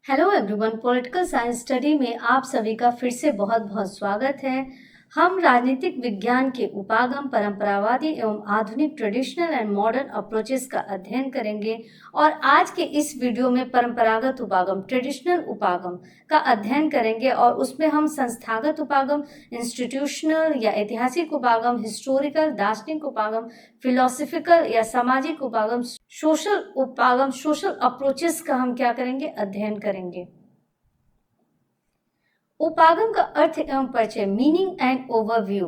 Hello everyone, political science study में आप सभी का फिर से बहुत बहुत स्वागत है। हम राजनीतिक विज्ञान के उपागम, परंपरावादी एवं आधुनिक ट्रेडिशनल एंड मॉडर्न अप्रोचेस का अध्ययन करेंगे और आज के इस वीडियो में परंपरागत उपागम, ट्रेडिशनल उपागम का अध्ययन करेंगे और उसमें हम संस्थागत उपागम, इंस्टीट्यूशनल या ऐतिहासिक उपागम, हिस्टोरिकल, दार्शनिक उपागम, फिलोसफिकल या सामाजिक उपागम, सोशल अप्रोचेस का हम क्या करेंगे, अध्ययन करेंगे। उपागम का अर्थ एवं परिचय, मीनिंग एंड ओवरव्यू।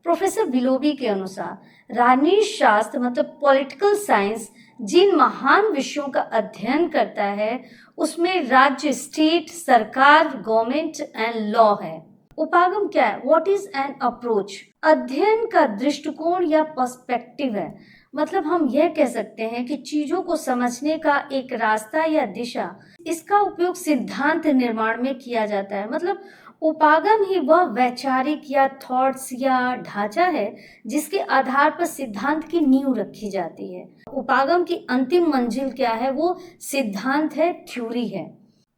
प्रोफेसर बिलोबी के अनुसार राजनीति शास्त्र मतलब पॉलिटिकल साइंस जिन महान विषयों का अध्ययन करता है उसमें राज्य, स्टेट, सरकार, गवर्नमेंट एंड लॉ है। उपागम क्या है? What is an approach? अध्ययन का दृष्टिकोण या पर्सपेक्टिव है। मतलब हम यह कह सकते हैं कि चीजों को समझने का एक रास्ता या दिशा। इसका उपयोग सिद्धांत निर्माण में किया जाता है। मतलब उपागम ही वह वैचारिक या थॉट्स या ढांचा है जिसके आधार पर सिद्धांत की नींव रखी जाती है। उपागम की अंतिम मंजिल क्या है? वो सिद्धांत है, थ्योरी है।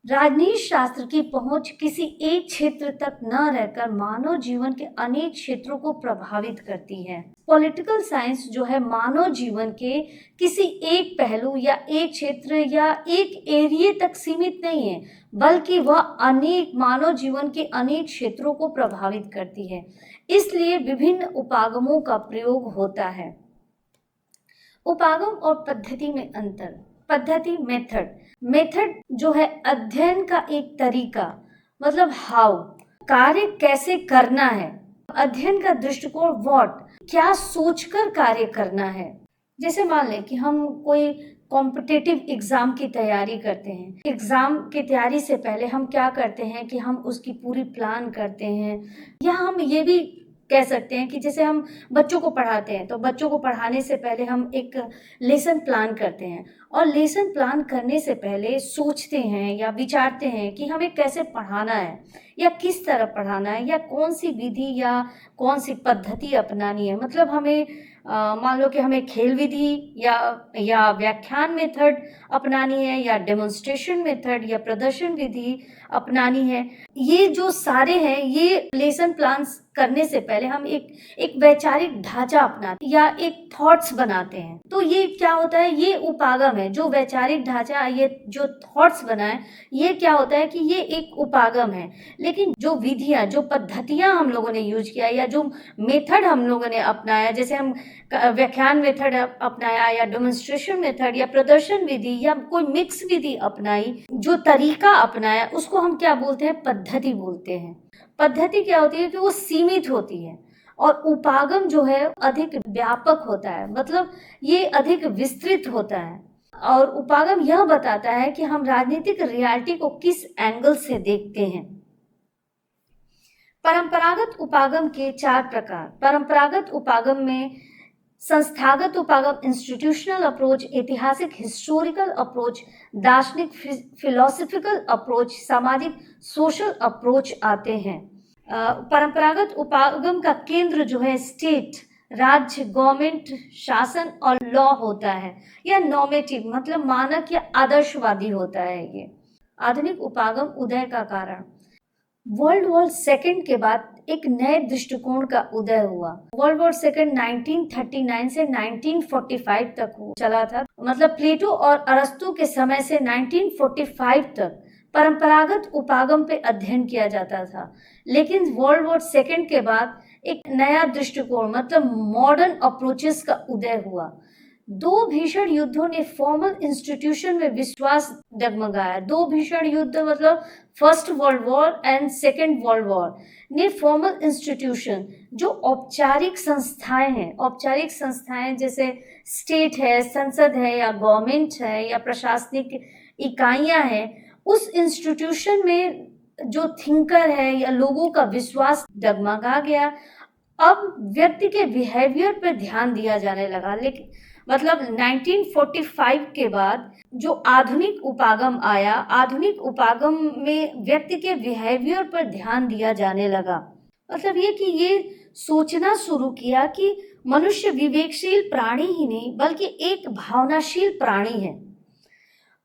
राजनीति शास्त्र की पहुंच किसी एक क्षेत्र तक न रहकर मानव जीवन के अनेक क्षेत्रों को प्रभावित करती है। पॉलिटिकल साइंस जो है मानव जीवन के किसी एक पहलू या एक क्षेत्र या एक एरिया तक सीमित नहीं है, बल्कि वह अनेक मानव जीवन के अनेक क्षेत्रों को प्रभावित करती है। इसलिए विभिन्न उपागमों का प्रयोग होता है। उपागम और पद्धति में अंतर। पद्धति, मेथड जो है अध्ययन का एक तरीका, मतलब हाउ, कार्य कैसे करना है। अध्ययन का दृष्टिकोण, व्हाट, क्या सोचकर कार्य करना है। जैसे मान लें कि हम कोई कॉम्पिटिटिव एग्जाम की तैयारी करते हैं। एग्जाम की तैयारी से पहले हम क्या करते हैं कि हम उसकी पूरी प्लान करते हैं, या हम ये भी कह सकते हैं कि जैसे हम बच्चों को पढ़ाते हैं तो बच्चों को पढ़ाने से पहले हम एक लेसन प्लान करते हैं और लेसन प्लान करने से पहले सोचते हैं या विचारते हैं कि हमें कैसे पढ़ाना है या किस तरह पढ़ाना है या कौन सी विधि या कौन सी पद्धति अपनानी है। मतलब हमें मान लो कि हमें खेल विधि या व्याख्यान मेथड अपनानी है या डेमोन्स्ट्रेशन मेथड या प्रदर्शन विधि अपनानी है। ये जो सारे हैं ये लेसन प्लान करने से पहले हम एक वैचारिक ढांचा अपनाते या एक थॉट्स बनाते हैं। तो ये क्या होता है? ये उपागम है। जो वैचारिक ढांचा, ये जो थॉट्स बनाए, ये क्या होता है कि ये एक उपागम है। लेकिन जो विधियां, जो पद्धतियां हम लोगों ने यूज किया या जो मेथड हम लोगों ने अपनाया, जैसे हम व्याख्यान मेथड अपनाया या डेमोन्स्ट्रेशन मेथड या प्रदर्शन विधि या कोई मिक्स विधि अपनाई, जो तरीका अपनाया, उसको हम क्या बोलते हैं? पद्धति बोलते हैं। पद्धति क्या होती है कि वो सीमित होती है और उपागम जो है अधिक व्यापक होता है, मतलब ये अधिक विस्तृत होता है। और उपागम यह बताता है कि हम राजनीतिक रियलिटी को किस एंगल से देखते हैं। परंपरागत उपागम के 4 प्रकार। परंपरागत उपागम में संस्थागत उपागम, इंस्टीट्यूशनल अप्रोच, ऐतिहासिक हिस्टोरिकल अप्रोच, दार्शनिक फिलोसफिकल अप्रोच, सामाजिक सोशल अप्रोच आते हैं। परंपरागत उपागम का केंद्र जो है स्टेट, राज्य, गवर्नमेंट, शासन और लॉ होता है, या नॉर्मेटिव मतलब मानक या आदर्शवादी होता है। ये आधुनिक उपागम उदय का कारण। वर्ल्ड वॉर सेकेंड के बाद एक नए दृष्टिकोण का उदय हुआ। वर्ल्ड वॉर सेकेंड 1939 से 1945 तक चला था। मतलब प्लेटो और अरस्तु के समय से 1945 तक परंपरागत उपागम पे अध्ययन किया जाता था। लेकिन वर्ल्ड वॉर सेकेंड के बाद एक नया दृष्टिकोण मतलब मॉडर्न अप्रोचेस का उदय हुआ। 2 भीषण युद्धों ने फॉर्मल इंस्टीट्यूशन में विश्वास डगमगाया। 2 भीषण युद्ध मतलब first world war and second world war ने फॉर्मल इंस्टीट्यूशन, जो औपचारिक संस्थाएं जैसे स्टेट है, संसद है या गवर्नमेंट है या प्रशासनिक इकाइयां हैं, उस इंस्टीट्यूशन में जो थिंकर है या लोगों का विश्वास डगमगा गया। अब व्यक्ति के बिहेवियर पर ध्यान दिया जाने लगा। लेकिन मतलब 1945 के बाद जो आधुनिक उपागम आया, आधुनिक उपागम में व्यक्ति के बिहेवियर पर ध्यान दिया जाने लगा। मतलब ये कि ये सोचना शुरू किया कि मनुष्य विवेकशील प्राणी ही नहीं बल्कि एक भावनाशील प्राणी है।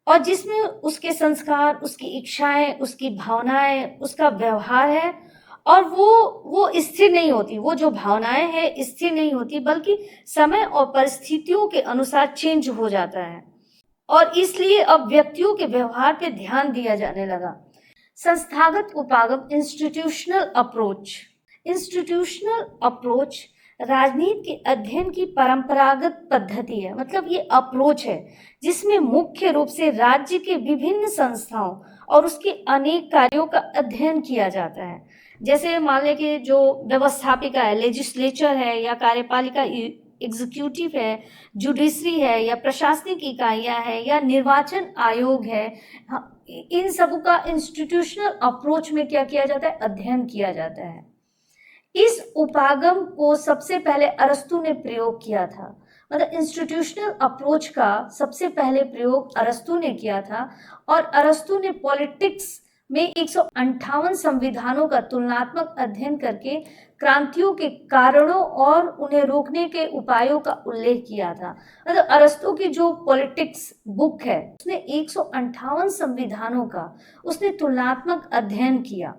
और जिसमें उसके संस्कार, उसकी इच्छाएं, उसकी भावनाएं, उसका व्यवहार है, और वो स्थिर नहीं होती। वो जो भावनाएं हैं स्थिर नहीं होती, बल्कि समय और परिस्थितियों के अनुसार चेंज हो जाता है। और इसलिए अब व्यक्तियों के व्यवहार पे ध्यान दिया जाने लगा। संस्थागत उपागम, इंस्टीट्यूशनल अप्रोच राजनीति के अध्ययन की परंपरागत पद्धति है। मतलब ये अप्रोच है जिसमें मुख्य रूप से राज्य के विभिन्न संस्थाओं और उसके अनेक कार्यों का अध्ययन किया जाता है। जैसे मान लें कि जो व्यवस्थापिका है, लेजिस्लेचर है, या कार्यपालिका एग्जीक्यूटिव है, जुडिशरी है, या प्रशासनिक इकाइयां है, या निर्वाचन आयोग है, इन सब का इंस्टीट्यूशनल अप्रोच में क्या किया जाता है, अध्ययन किया जाता है। इस उपागम को सबसे पहले अरस्तु ने प्रयोग किया था। मतलब इंस्टीट्यूशनल अप्रोच का सबसे पहले प्रयोग अरस्तु ने किया था, और अरस्तु ने पॉलिटिक्स में 158 संविधानों का तुलनात्मक अध्ययन करके क्रांतियों के कारणों और उन्हें रोकने के उपायों का उल्लेख किया था। मतलब अरस्तु की जो पॉलिटिक्स बुक है उसने 158 संविधानों का उसने तुलनात्मक अध्ययन किया,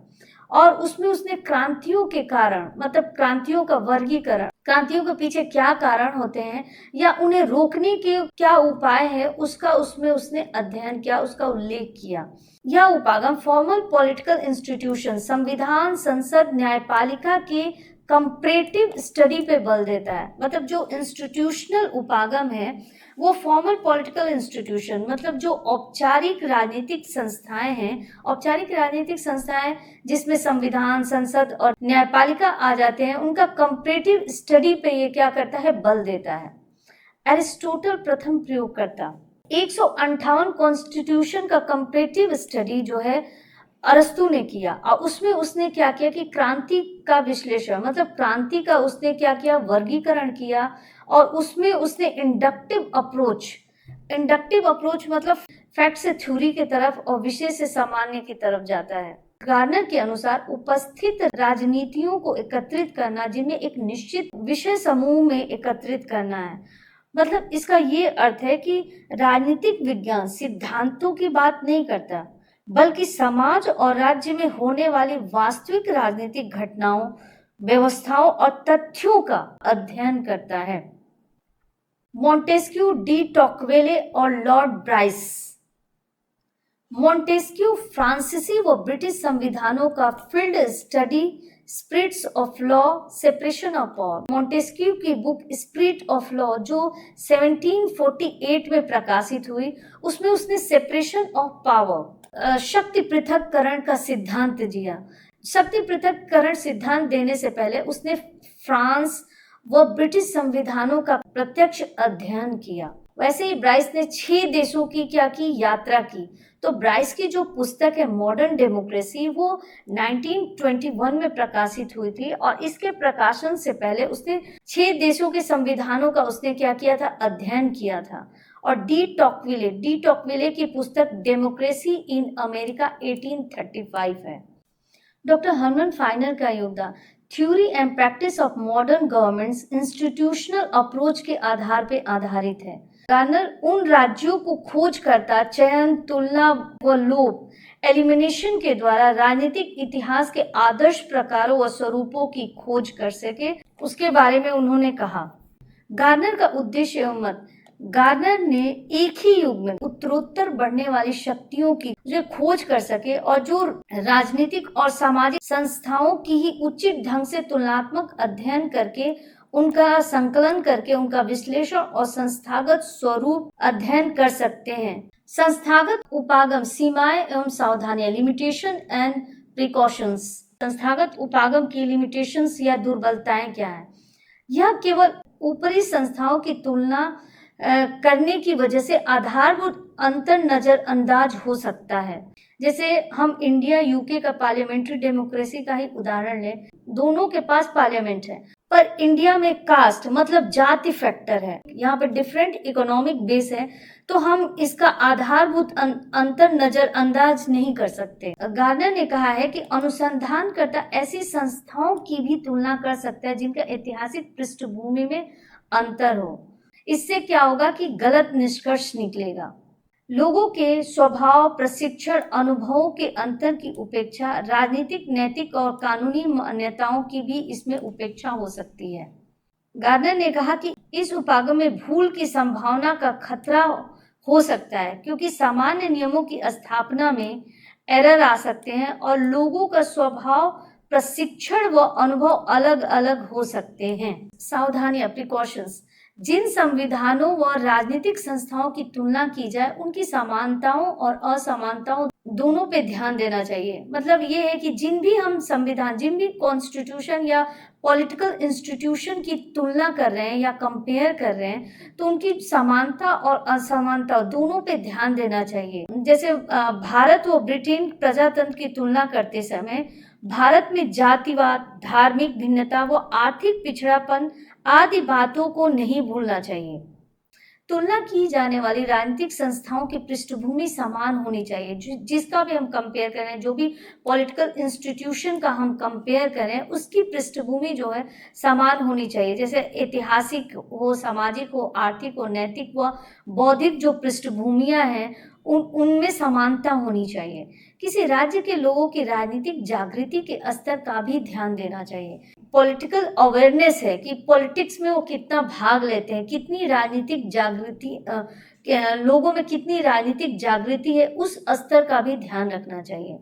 और उसमें उसने क्रांतियों के कारण, मतलब क्रांतियों का वर्गीकरण, क्रांतियों के पीछे क्या कारण होते हैं या उन्हें रोकने के क्या उपाय है, उसका उसमें उसने अध्ययन किया, उसका उल्लेख किया। यह उपागम फॉर्मल पॉलिटिकल इंस्टीट्यूशन, संविधान, संसद, न्यायपालिका के कंपैरेटिव स्टडी पे बल देता है। मतलब जो इंस्टीट्यूशनल उपागम है वो फॉर्मल पॉलिटिकल इंस्टीट्यूशन, मतलब जो औपचारिक राजनीतिक संस्थाएं हैं, औपचारिक राजनीतिक संस्थाएं जिसमें संविधान, संसद और न्यायपालिका आ जाते हैं, उनका कंपैरेटिव स्टडी पे ये क्या करता है, बल देता है। एरिस्टोटल प्रथम प्रयोगकर्ता। 158 कॉन्स्टिट्यूशन का कंपैरेटिव स्टडी जो है अरस्तु ने किया, और उसमें उसने क्या किया कि क्रांति का विश्लेषण, मतलब क्रांति का उसने क्या किया, वर्गीकरण किया, और उसमें उसने इंडक्टिव अप्रोच मतलब फैक्ट से थ्योरी की तरफ और विषय से सामान्य की तरफ जाता है। गार्नर के अनुसार उपस्थित राजनीतियों को एकत्रित करना, जिन्हें एक निश्चित विषय समूह में एकत्रित करना है। मतलब इसका ये अर्थ है कि राजनीतिक विज्ञान सिद्धांतों की बात नहीं करता, बल्कि समाज और राज्य में होने वाली वास्तविक राजनीतिक घटनाओं, व्यवस्थाओं और तथ्यों का अध्ययन करता है। मोंटेस्क्यू, डी टॉकवेले और लॉर्ड ब्राइस। मोंटेस्क्यू फ्रांसीसी व ब्रिटिश संविधानों का field study, spirits of law, separation of power. Montesquieu की बुक स्पिरिट ऑफ लॉ जो 1748 में प्रकाशित हुई, उसमें उसने सेपरेशन ऑफ पावर, शक्ति पृथक्करण का सिद्धांत दिया। शक्ति पृथक्करण सिद्धांत देने से पहले उसने फ्रांस व ब्रिटिश संविधानों का प्रत्यक्ष अध्ययन किया। वैसे ही ब्राइस ने 6 देशों की क्या की, यात्रा की। तो ब्राइस की जो पुस्तक है मॉडर्न डेमोक्रेसी, वो 1921 में प्रकाशित हुई थी, और इसके प्रकाशन से पहले उसने 6 देशों के संविधानों का उसने क्या किया था, अध्ययन किया था। और डी टॉकविले की पुस्तक डेमोक्रेसी इन अमेरिका 1835 है। डॉक्टर हर्मन फाइनर का योगदान theory and practice of modern governments institutional approach के आधार पर आधारित है। गार्नर उन राज्यों को खोज करता, चयन, तुलना व लोप, एलिमिनेशन के द्वारा राजनीतिक इतिहास के आदर्श प्रकारों व स्वरूपों की खोज कर सके, उसके बारे में उन्होंने कहा। गार्नर का उद्देश्य एवं मत। गार्नर ने एक ही युग में उत्तरोत्तर बढ़ने वाली शक्तियों की जो खोज कर सके, और जो राजनीतिक और सामाजिक संस्थाओं की ही उचित ढंग से तुलनात्मक अध्ययन करके, उनका संकलन करके, उनका विश्लेषण और संस्थागत स्वरूप अध्ययन कर सकते हैं। संस्थागत उपागम, सीमाएं एवं सावधानियां, लिमिटेशन एंड प्रिकॉशंस। संस्थागत उपागम की लिमिटेशंस या दुर्बलताएं क्या है? यह केवल ऊपरी संस्थाओं की तुलना करने की वजह से आधारभूत अंतर नजरअंदाज हो सकता है। जैसे हम इंडिया यूके का पार्लियामेंट्री डेमोक्रेसी का ही उदाहरण लें, दोनों के पास पार्लियामेंट है, पर इंडिया में कास्ट मतलब जाति फैक्टर है, यहाँ पे डिफरेंट इकोनॉमिक बेस है, तो हम इसका आधारभूत अंतर नजरअंदाज नहीं कर सकते। गार्नर ने कहा है कि अनुसंधानकर्ता ऐसी संस्थाओं की भी तुलना कर सकता है जिनका ऐतिहासिक पृष्ठभूमि में अंतर हो। इससे क्या होगा कि गलत निष्कर्ष निकलेगा। लोगों के स्वभाव, प्रशिक्षण, अनुभवों के अंतर की उपेक्षा, राजनीतिक, नैतिक और कानूनी मान्यताओं की भी इसमें उपेक्षा हो सकती है। गार्डनर ने कहा कि इस उपागम में भूल की संभावना का खतरा हो सकता है क्योंकि सामान्य नियमों की स्थापना में एरर आ सकते हैं और लोगों का स्वभाव, प्रशिक्षण व अनुभव अलग अलग हो सकते हैं। सावधानियां, प्रिकॉशंस। जिन संविधानों व राजनीतिक संस्थाओं की तुलना की जाए उनकी समानताओं और असमानताओं दोनों पे ध्यान देना चाहिए। मतलब ये है कि जिन भी हम संविधान, जिन भी कॉन्स्टिट्यूशन या पॉलिटिकल इंस्टीट्यूशन की तुलना कर रहे हैं या कंपेयर कर रहे हैं तो उनकी समानता और असमानता दोनों पे ध्यान देना चाहिए। जैसे भारत व ब्रिटेन प्रजातंत्र की तुलना करते समय भारत में जातिवाद, धार्मिक भिन्नता व आर्थिक पिछड़ापन आदि बातों को नहीं भूलना चाहिए। तुलना की जाने वाली राजनीतिक संस्थाओं की पृष्ठभूमि समान होनी चाहिए। जिसका भी हम कंपेयर करें, जो भी पॉलिटिकल इंस्टीट्यूशन का हम कंपेयर करें, उसकी पृष्ठभूमि जो है समान होनी चाहिए। जैसे ऐतिहासिक हो, सामाजिक हो, आर्थिक हो, नैतिक व बौद्धिक जो पृष्ठभूमियां हैं उनमें समानता होनी चाहिए। किसी राज्य के लोगों की राजनीतिक जागृति के स्तर का भी ध्यान देना चाहिए। पॉलिटिकल अवेयरनेस है कि पॉलिटिक्स में वो कितना भाग लेते हैं, कितनी राजनीतिक जागृति लोगों में कितनी राजनीतिक जागृति है, उस स्तर का भी ध्यान रखना चाहिए।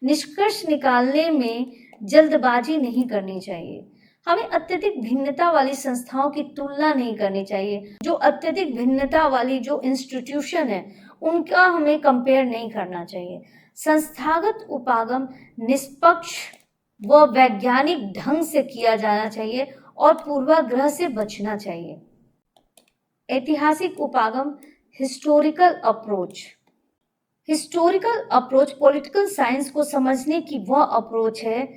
निष्कर्ष निकालने में जल्दबाजी नहीं करनी चाहिए। हमें अत्यधिक भिन्नता वाली संस्थाओं की तुलना नहीं करनी चाहिए। जो अत्यधिक भिन्नता वाली जो इंस्टीट्यूशन है उनका हमें कंपेयर नहीं करना चाहिए। संस्थागत उपागम निष्पक्ष व वैज्ञानिक ढंग से किया जाना चाहिए और पूर्वाग्रह से बचना चाहिए। ऐतिहासिक उपागम, historical approach. Historical approach political science को समझने की वह अप्रोच है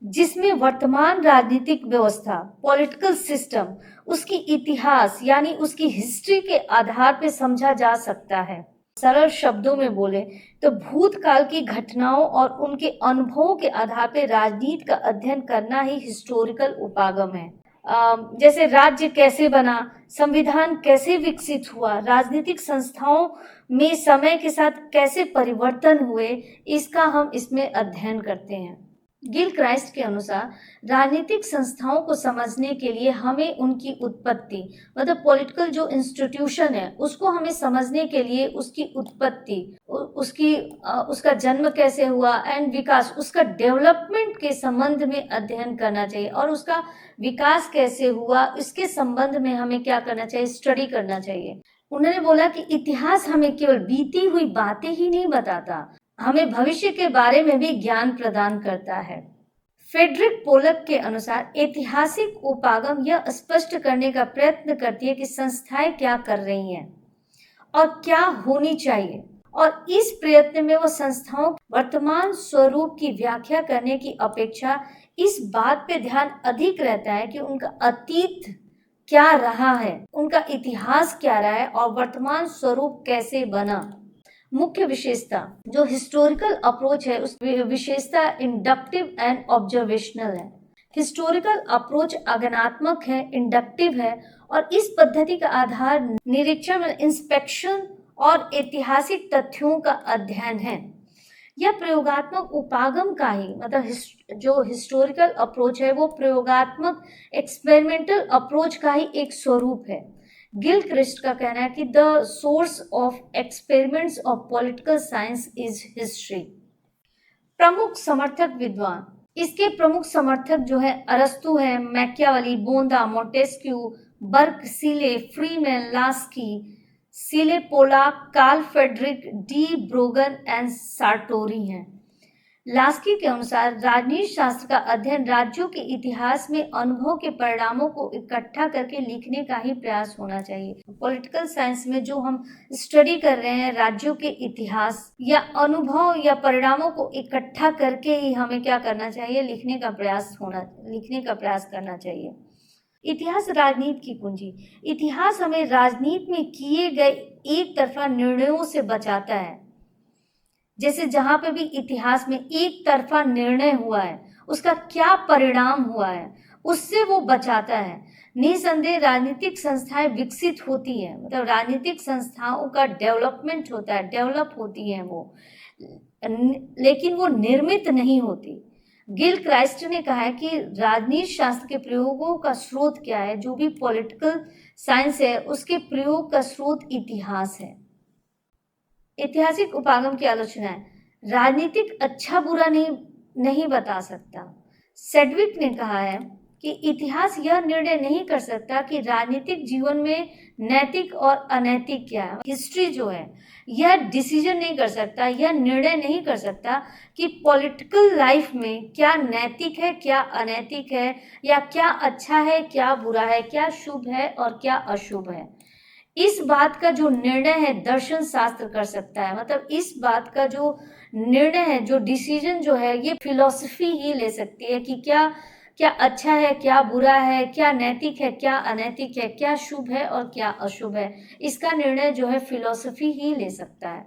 जिसमें वर्तमान राजनीतिक व्यवस्था, पॉलिटिकल सिस्टम, उसकी इतिहास यानी उसकी हिस्ट्री के आधार पर समझा जा सकता है। सरल शब्दों में बोले तो भूतकाल की घटनाओं और उनके अनुभवों के आधार पर राजनीति का अध्ययन करना ही हिस्टोरिकल उपागम है। जैसे राज्य कैसे बना, संविधान कैसे विकसित हुआ, राजनीतिक संस्थाओं में समय के साथ कैसे परिवर्तन हुए, इसका हम इसमें अध्ययन करते हैं। गिलक्राइस्ट के अनुसार राजनीतिक संस्थाओं को समझने के लिए हमें उनकी उत्पत्ति, मतलब पॉलिटिकल जो इंस्टीट्यूशन है उसको हमें समझने के लिए उसकी उत्पत्ति, उसका जन्म कैसे हुआ एंड विकास, उसका डेवलपमेंट के संबंध में अध्ययन करना चाहिए और उसका विकास कैसे हुआ इसके संबंध में हमें क्या करना चाहिए, स्टडी करना चाहिए। उन्होंने बोला कि इतिहास हमें केवल बीती हुई बातें ही नहीं बताता, हमें भविष्य के बारे में भी ज्ञान प्रदान करता है। फ्रेडरिक पोलक के अनुसार ऐतिहासिक उपागम यह स्पष्ट करने का प्रयत्न करती है कि संस्थाएं क्या कर रही हैं और क्या होनी चाहिए, और इस प्रयत्न में वो संस्थाओं वर्तमान स्वरूप की व्याख्या करने की अपेक्षा इस बात पे ध्यान अधिक रहता है कि उनका अतीत क्या रहा है, उनका इतिहास क्या रहा है और वर्तमान स्वरूप कैसे बना। मुख्य विशेषता जो हिस्टोरिकल अप्रोच है उस विशेषता इंडक्टिव एंड ऑब्जर्वेशनल है। हिस्टोरिकल अप्रोच आगमनात्मक है, इंडक्टिव है और इस पद्धति का आधार निरीक्षण, इंस्पेक्शन और ऐतिहासिक तथ्यों का अध्ययन है। यह प्रयोगात्मक उपागम का ही, मतलब जो हिस्टोरिकल अप्रोच है वो प्रयोगात्मक एक्सपेरिमेंटल अप्रोच का ही एक स्वरूप है। गिलक्रिस्ट का कहना है कि the source of experiments of political science is history. प्रमुख समर्थक विद्वान, इसके प्रमुख समर्थक जो है अरस्तु है, मैकियावेली, बोंदा, Montesquieu, Burke, Seeley, Freeman, Laski, Seeley, Pollock, Carl Friedrich, D Brogan and Sartori हैं। लास्की के अनुसार राजनीति शास्त्र का अध्ययन राज्यों के इतिहास में अनुभव के परिणामों को इकट्ठा करके लिखने का ही प्रयास होना चाहिए। पॉलिटिकल साइंस में जो हम स्टडी कर रहे हैं राज्यों के इतिहास या अनुभव या परिणामों को इकट्ठा करके ही हमें क्या करना चाहिए, लिखने का प्रयास करना चाहिए। इतिहास राजनीति की कुंजी। इतिहास हमें राजनीति में किए गए एक तरफा निर्णयों से बचाता है। जैसे जहां पे भी इतिहास में एक तरफा निर्णय हुआ है उसका क्या परिणाम हुआ है उससे वो बचाता है। निसंदेह राजनीतिक संस्थाएं विकसित होती हैं, मतलब राजनीतिक संस्थाओं का डेवलपमेंट होता है, डेवलप होती हैं वो, लेकिन वो निर्मित नहीं होती। गिल क्राइस्ट ने कहा है कि राजनीति शास्त्र के प्रयोगों का स्रोत क्या है, जो भी पॉलिटिकल साइंस है उसके प्रयोग का स्रोत इतिहास है। ऐतिहासिक उपागम की आलोचना है, राजनीतिक अच्छा बुरा नहीं बता सकता। सेडविक ने कहा है कि इतिहास यह निर्णय नहीं कर सकता कि राजनीतिक जीवन में नैतिक और अनैतिक क्या है। हिस्ट्री जो है यह डिसीजन नहीं कर सकता, यह निर्णय नहीं कर सकता कि पॉलिटिकल लाइफ में क्या नैतिक है, क्या अनैतिक है, या क्या अच्छा है, क्या बुरा है, क्या शुभ है और क्या अशुभ है। इस बात का जो निर्णय है दर्शन शास्त्र कर सकता है, मतलब इस बात का जो निर्णय है, जो डिसीजन जो है, ये फिलॉसफी ही ले सकती है कि क्या क्या अच्छा है, क्या बुरा है, क्या नैतिक है, क्या अनैतिक है, क्या शुभ है और क्या अशुभ है। इसका निर्णय जो है फिलॉसफी ही ले सकता है।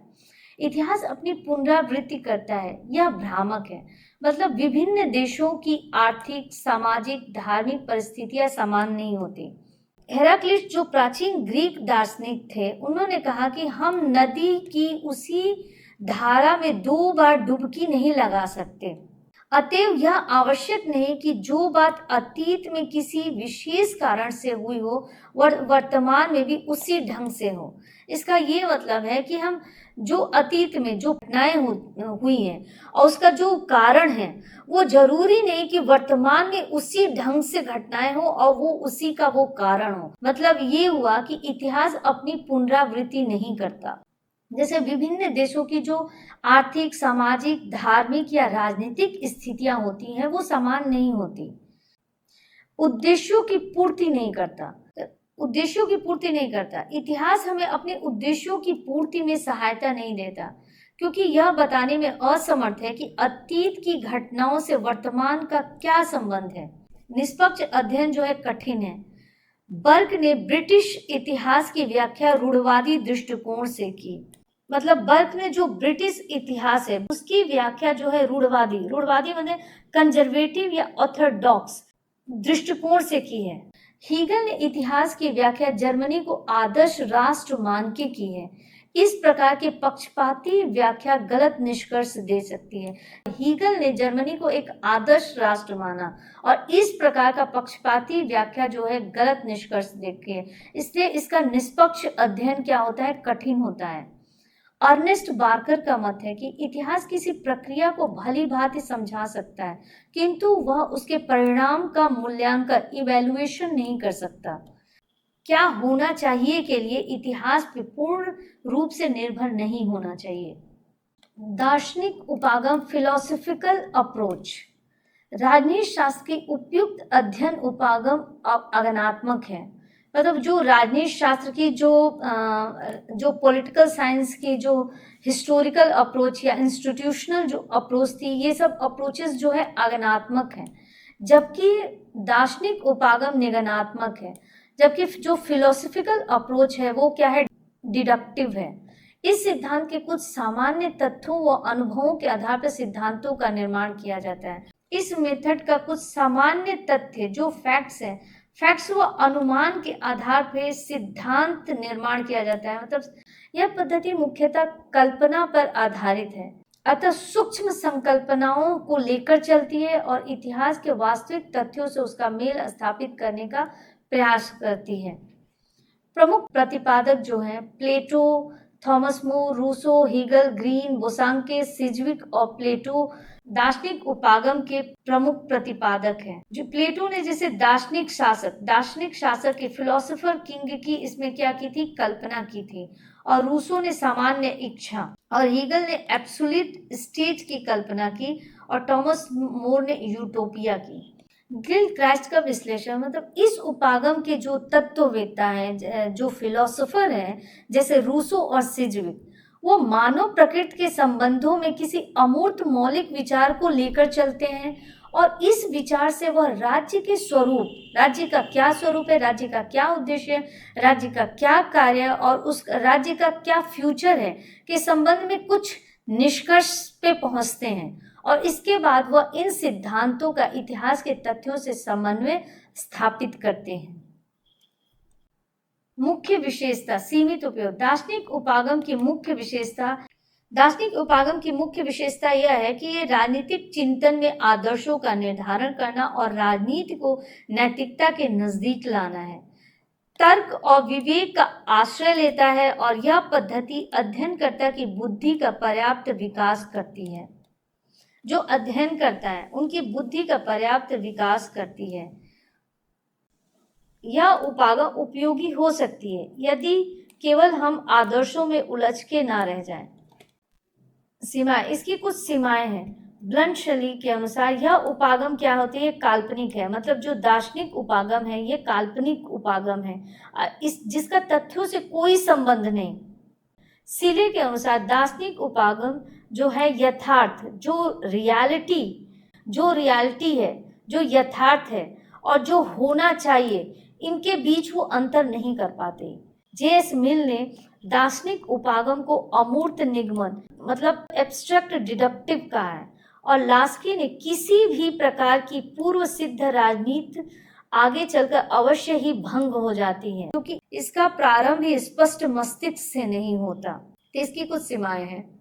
इतिहास अपनी पुनरावृत्ति करता है, यह भ्रामक है, मतलब विभिन्न देशों की आर्थिक, सामाजिक, धार्मिक परिस्थितियां समान नहीं होती। हेराक्लिस जो प्राचीन ग्रीक दार्शनिक थे, उन्होंने कहा कि हम नदी की उसी धारा में 2 बार डुबकी नहीं लगा सकते। अतएव यह आवश्यक नहीं कि जो बात अतीत में किसी विशेष कारण से हुई हो वर्तमान में भी उसी ढंग से हो। इसका ये मतलब है कि हम जो अतीत में जो घटनाएं हुई हैं और उसका जो कारण है, वो जरूरी नहीं कि वर्तमान में उसी ढंग से घटनाएं हो और वो उसी का वो कारण हो। मतलब ये हुआ कि इतिहास अपनी पुनरावृत्ति नहीं करता। जैसे विभिन्न देशों की जो आर्थिक, सामाजिक, धार्मिक या राजनीतिक स्थितियां होती हैं वो समान नहीं होती। उद्देश्यों की पूर्ति नहीं करता, उद्देश्यों की पूर्ति नहीं करता। इतिहास हमें अपने उद्देश्यों की पूर्ति में सहायता नहीं देता, क्योंकि यह बताने में असमर्थ है कि अतीत की घटनाओं से वर्तमान का क्या संबंध है। निष्पक्ष अध्ययन जो है कठिन है। बर्क ने ब्रिटिश इतिहास की व्याख्या रूढ़वादी दृष्टिकोण से की, मतलब बर्क ने जो ब्रिटिश इतिहास है उसकी व्याख्या जो है रूढ़वादी मतलब कंजर्वेटिव या ऑर्थोडॉक्स दृष्टिकोण से की है। हीगल ने इतिहास की व्याख्या जर्मनी को आदर्श राष्ट्र मान के की है। इस प्रकार की पक्षपाती व्याख्या गलत निष्कर्ष दे सकती है। हीगल ने जर्मनी को एक आदर्श राष्ट्र माना और इस प्रकार का पक्षपाती व्याख्या जो है गलत निष्कर्ष देती है। इसलिए इसका निष्पक्ष अध्ययन क्या होता है, कठिन होता है। अर्नेस्ट बार्कर का मत है कि इतिहास किसी प्रक्रिया को भली भांति समझा सकता है, किंतु वह उसके परिणाम का मूल्यांकन इवैल्यूएशन नहीं कर सकता। क्या होना चाहिए के लिए इतिहास पर पूर्ण रूप से निर्भर नहीं होना चाहिए। दार्शनिक उपागम, फिलोसॉफिकल अप्रोच। राजनीति शास्त्र के उपयुक्त अध्ययन उपागम अगनात्मक है, मतलब जो राजनीति शास्त्र की जो पॉलिटिकल साइंस की जो हिस्टोरिकल अप्रोच या इंस्टीट्यूशनल जो अप्रोच थी, ये सब अप्रोचेस जो है अगनात्मक है, जबकि दार्शनिक उपागम निगनात्मक है। जबकि जो फिलोसॉफिकल अप्रोच है वो क्या है, डिडक्टिव है। इस सिद्धांत के कुछ सामान्य तथ्यों व अनुभवों के आधार पर सिद्धांतों का निर्माण किया जाता है। इस मेथड का कुछ सामान्य तथ्य जो फैक्ट्स है, फैक्ट्स व अनुमान के आधार पर सिद्धांत निर्माण किया जाता है। मतलब यह पद्धति मुख्यतः कल्पना पर आधारित है, अतः सूक्ष्म संकल्पनाओं को लेकर चलती है और इतिहास के वास्तविक तथ्यों से उसका मेल स्थापित करने का प्रयास करती है। प्रमुख प्रतिपादक जो हैं Plato, Thomas More, Rousseau, Hegel, Green, Bosanquet, Sidgwick और प्लेटो दार्शनिक उपागम के प्रमुख प्रतिपादक हैं। जो प्लेटो ने जैसे दार्शनिक शासक की फिलोसोफर किंग की इसमें क्या की थी, कल्पना की थी, और रूसो ने सामान्य इच्छा, और हीगल ने एब्सोल्यूट स्टेट की कल्पना की, और थॉमस मोर ने यूटोपिया की। गिल क्राइस्ट का विश्लेषण, मतलब इस उपागम के जो तत्ववेत्ता हैं, जो फिलोसोफर हैं जैसे रूसो और सिजविक, वो मानव प्रकृति के संबंधों में किसी अमूर्त मौलिक विचार को लेकर चलते हैं और इस विचार से वह राज्य के स्वरूप, राज्य का क्या स्वरूप है, राज्य का क्या उद्देश्य है, राज्य का क्या कार्य और उस राज्य का क्या फ्यूचर है के संबंध में कुछ निष्कर्ष पे पहुंचते हैं और इसके बाद वह इन सिद्धांतों का इतिहास के तथ्यों से समन्वय स्थापित करते हैं। मुख्य विशेषता, सीमित उपयोग। दार्शनिक उपागम की मुख्य विशेषता यह है कि ये राजनीतिक चिंतन में आदर्शों का निर्धारण करना और राजनीति को नैतिकता के नजदीक लाना है। तर्क और विवेक का आश्रय लेता है और यह पद्धति अध्ययनकर्ता की बुद्धि का पर्याप्त विकास करती है। जो अध्ययन करता है उनकी बुद्धि का पर्याप्त विकास करती है। यह उपागम उपयोगी हो सकती है यदि केवल हम आदर्शों में उलझ के ना रह जाएं। सीमाएं, इसकी कुछ सीमाएं हैं। ब्लंट शैली के अनुसार यह उपागम क्या होती है? काल्पनिक है। मतलब जो दार्शनिक उपागम है ये काल्पनिक उपागम है, जिसका तथ्यों से कोई संबंध नहीं। सीले के अनुसार दार्शनिक उपागम जो है यथार्थ, जो रियलिटी है, जो यथार्थ है और जो होना चाहिए, इनके बीच वो अंतर नहीं कर पाते। जे.एस. मिल ने दार्शनिक उपागम को अमूर्त निगमन मतलब एब्स्ट्रैक्ट डिडक्टिव कहा है और लास्की ने किसी भी प्रकार की पूर्व सिद्ध राजनीति आगे चलकर अवश्य ही भंग हो जाती है, क्योंकि इसका प्रारंभ ही स्पष्ट मस्तिष्क से नहीं होता। तो इसकी कुछ सीमाएं हैं।